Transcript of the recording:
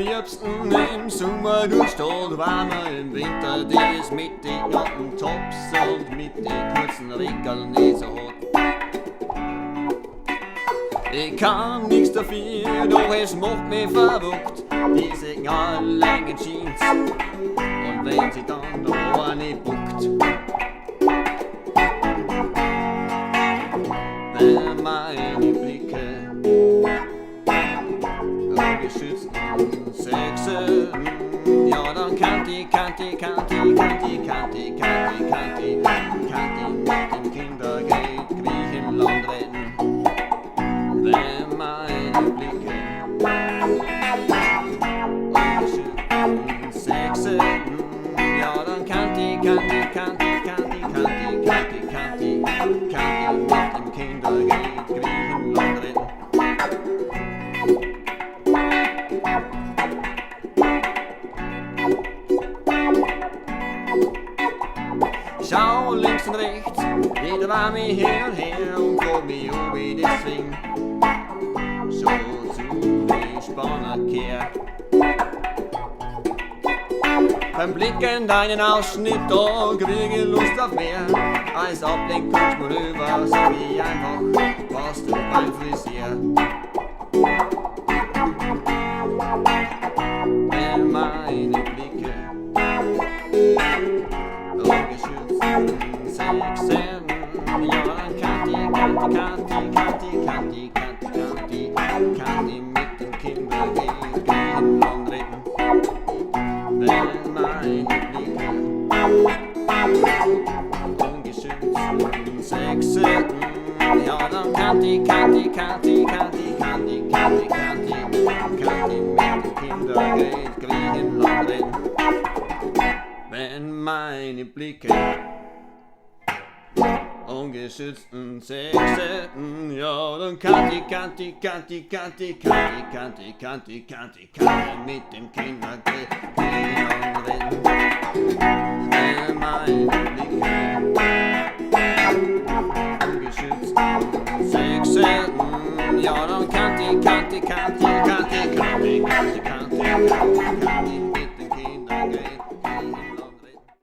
liebsten im Sommer durchsteht, warmer im Winter, die ist mit den glatten Tops und mit den kurzen Regeln nicht so hart. Ich kann nichts dafür, doch es macht mich verrückt, diese langen Jeans. Und wenn sie dann da eine buckt, wenn meine Blicke ungeschützten Sexen, ja dann kann die mit dem Kindergeld Griechenland retten. Wenn meine Blicke ungeschützten Sexen, ja dann kann die mit dem Kindergeld Griechenland retten. Schau links und rechts, jeder war mir her und her und vor mir wie das Swing. So zu die Spannerkehr. Beim Blick in deinen Ausschnitt, da krieg ich Lust auf mehr. Als Ablenkungsmanöver, so wie einfach, was du beim Frisier. Wenn meine Blicke ungeschützten Sexen, ja dann kann die mit dem Kindergeld Griechenland retten. Wenn meine Blicke ungeschützten Sexen, ja dann kann die mit dem Kindergeld Griechenland retten. Wenn meine Blicke ungeschützten Sexen, ja dann kann die mit dem Kindergeld Griechenland retten. Wenn meine Blicke ungeschützten Sexen, ja dann kann die